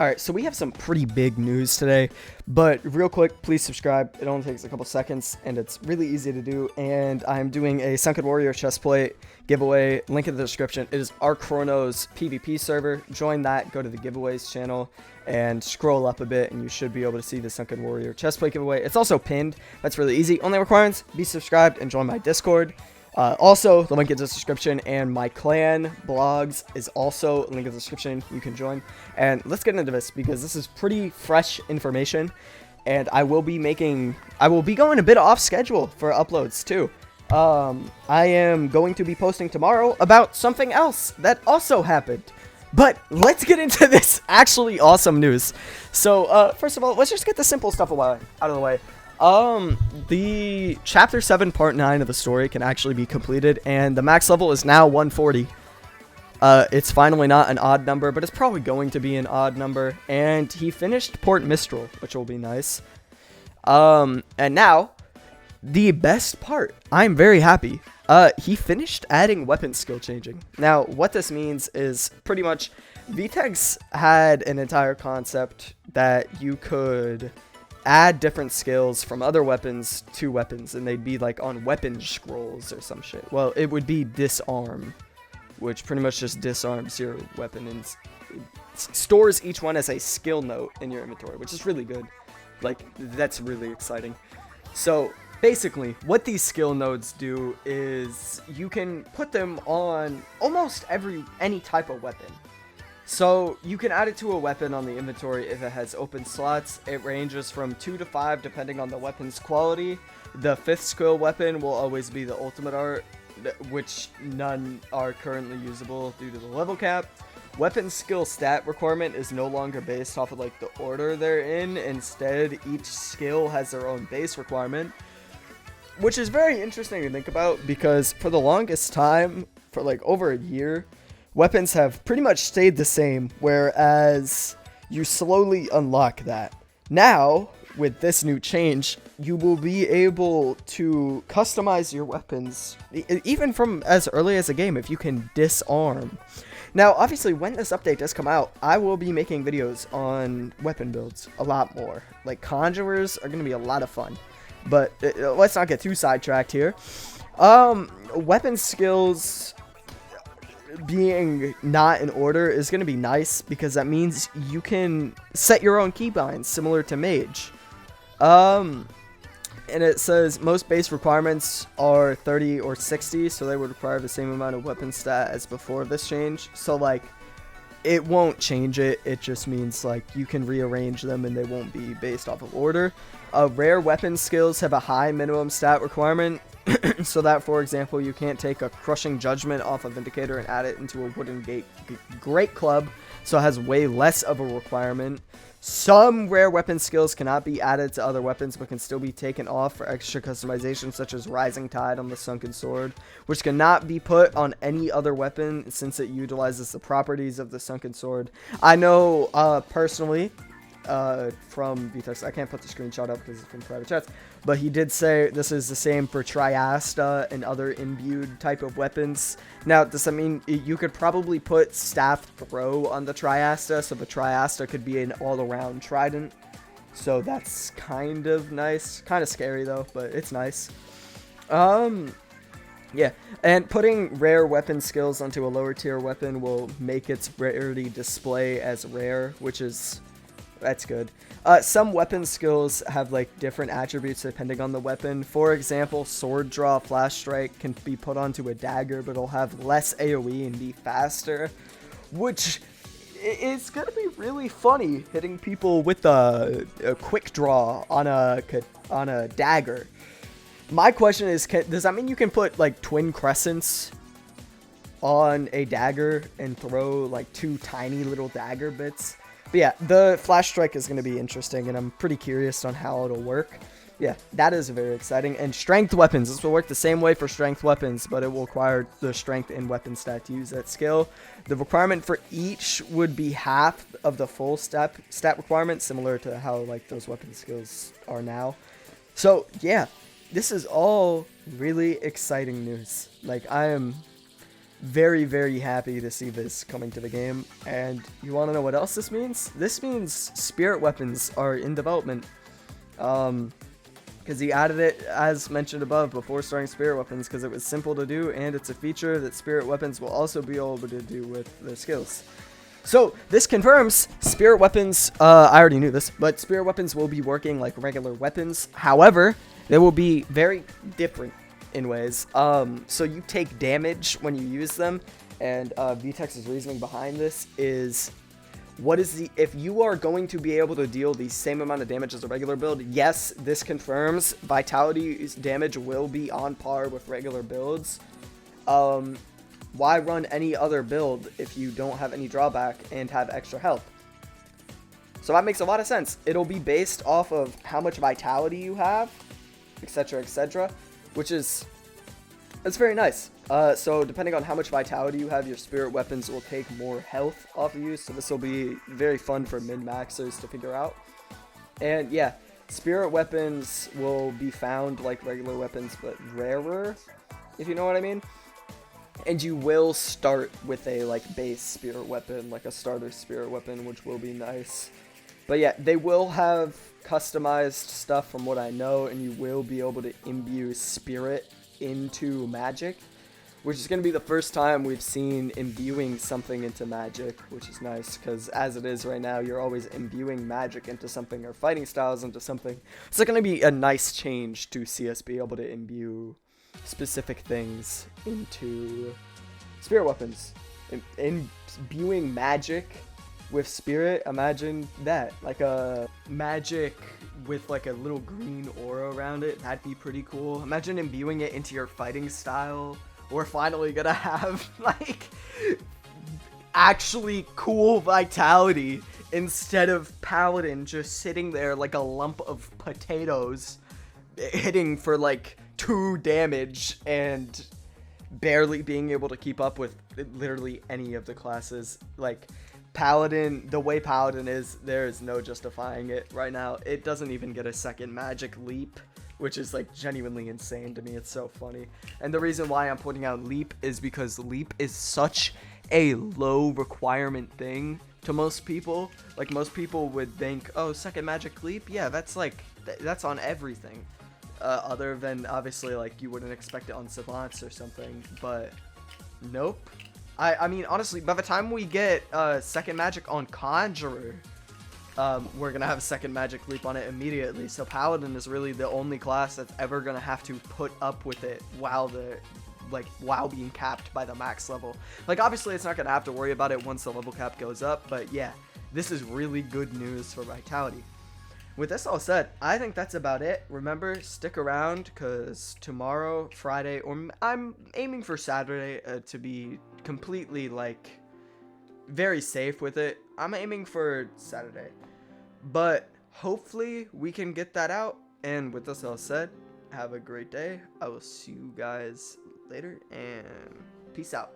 Alright, so we have some pretty big news today, but real quick, please subscribe. It only takes a couple seconds, and it's really easy to do, and I'm doing a Sunken Warrior chestplate giveaway, link in the description. It is Archrono's PvP server. Join that, go to the giveaways channel, and scroll up a bit, and you should be able to see the Sunken Warrior chestplate giveaway. It's also pinned. That's really easy. Only requirements, be subscribed and join my Discord. Also, the link in the description, and my clan blogs is also link in the description. You can join, and let's get into this because this is pretty fresh information, and I will be going a bit off schedule for uploads too. I am going to be posting tomorrow about something else that also happened, but let's get into this actually awesome news. So first of all, let's just get the simple stuff out of the way. The chapter 7 part 9 of the story can actually be completed, and the max level is now 140. It's finally not an odd number, but it's probably going to be an odd number, and he finished Port Mistral, which will be nice. And now, the best part, I'm very happy. He finished adding weapon skill changing. Now, what this means is pretty much Vetex had an entire concept that you could add different skills from other weapons to weapons, and they'd be like on weapon scrolls or some shit. Well, it would be disarm, which pretty much just disarms your weapon and stores each one as a skill note in your inventory, which is really good. Like, that's really exciting. So basically what these skill nodes do is you can put them on almost any type of weapon. So you can add it to a weapon on the inventory if it has open slots. It ranges from 2 to 5 depending on the weapon's quality. The 5th skill weapon will always be the ultimate art, which none are currently usable due to the level cap. Weapon skill stat requirement is no longer based off of like the order they're in. Instead, each skill has their own base requirement, which is very interesting to think about because for the longest time, for like over a year, weapons have pretty much stayed the same, whereas you slowly unlock that. Now, with this new change, you will be able to customize your weapons, even from as early as a game, if you can disarm. Now, obviously, when this update does come out, I will be making videos on weapon builds a lot more. Like, conjurers are going to be a lot of fun, but let's not get too sidetracked here. Weapon skills being not in order is going to be nice because that means you can set your own keybinds similar to mage. And it says most base requirements are 30 or 60, so they would require the same amount of weapon stat as before this change. So like it won't change it, it just means like you can rearrange them and they won't be based off of order. Rare weapon skills have a high minimum stat requirement. So that, for example, you can't take a Crushing Judgment off of Vindicator and add it into a Wooden Great Club, so it has way less of a requirement. Some rare weapon skills cannot be added to other weapons, but can still be taken off for extra customization, such as Rising Tide on the Sunken Sword, which cannot be put on any other weapon since it utilizes the properties of the Sunken Sword. I know, personally, from Vetex, I can't put the screenshot up because it's from private chats, but he did say this is the same for Triasta and other imbued type of weapons. Now, does that mean you could probably put Staff Throw on the Triasta, so the Triasta could be an all-around trident, so that's kind of nice, kind of scary though, but it's nice. Yeah, and putting rare weapon skills onto a lower tier weapon will make its rarity display as rare, which is that's good. Some weapon skills have like different attributes depending on the weapon. For example, Sword Draw Flash Strike can be put onto a dagger, but it'll have less AoE and be faster, which is gonna be really funny hitting people with a quick draw on a dagger. My question is, does that mean you can put like twin crescents on a dagger and throw like 2 tiny little dagger bits? But yeah, the Flash Strike is going to be interesting, and I'm pretty curious on how it'll work. Yeah, that is very exciting. And Strength Weapons. This will work the same way for Strength Weapons, but it will require the Strength and Weapon stat to use that skill. The requirement for each would be half of the full stat requirement, similar to how like those weapon skills are now. So yeah, this is all really exciting news. Like, I am very, very happy to see this coming to the game. And you want to know what else this means? This means spirit weapons are in development. Because he added it, as mentioned above, before starting spirit weapons, because it was simple to do, and it's a feature that spirit weapons will also be able to do with their skills. So this confirms spirit weapons, I already knew this, but spirit weapons will be working like regular weapons. However, they will be very different in ways. So you take damage when you use them, and Vetex's reasoning behind this is, if you are going to be able to deal the same amount of damage as a regular build, yes, this confirms Vitality's damage will be on par with regular builds. Why run any other build if you don't have any drawback and have extra health? So that makes a lot of sense. It'll be based off of how much vitality you have, etc., etc., which is, it's very nice. So depending on how much vitality you have, your spirit weapons will take more health off of you. So this will be very fun for min-maxers to figure out. And yeah, spirit weapons will be found like regular weapons, but rarer, if you know what I mean. And you will start with a like base spirit weapon, like a starter spirit weapon, which will be nice. But yeah, they will have customized stuff from what I know, and you will be able to imbue spirit into magic, which is going to be the first time we've seen imbuing something into magic, which is nice, because as it is right now, you're always imbuing magic into something, or fighting styles into something. So it's going to be a nice change to see us be able to imbue specific things into spirit weapons. Imbuing magic with spirit, imagine that, like a magic with like a little green aura around it. That'd be pretty cool. Imagine imbuing it into your fighting style. We're finally gonna have like actually cool vitality instead of paladin just sitting there like a lump of potatoes hitting for like 2 damage and barely being able to keep up with literally any of the classes. Like Paladin, the way Paladin is, there is no justifying it right now. It doesn't even get a second magic leap, which is like genuinely insane to me. It's so funny. And the reason why I'm putting out leap is because leap is such a low requirement thing to most people. Like most people would think, oh, second magic leap, yeah, that's like that's on everything. Other than obviously like you wouldn't expect it on savants or something, but nope. I mean, honestly, by the time we get second magic on conjurer, we're gonna have a second magic leap on it immediately. So paladin is really the only class that's ever gonna have to put up with it while being capped by the max level. Like obviously it's not gonna have to worry about it once the level cap goes up, but yeah, this is really good news for vitality. With this all said, I think that's about it. Remember, stick around, because tomorrow, Friday, or I'm aiming for Saturday to be completely, like, very safe with it. I'm aiming for Saturday. But hopefully we can get that out. And with this all said, have a great day. I will see you guys later, and peace out.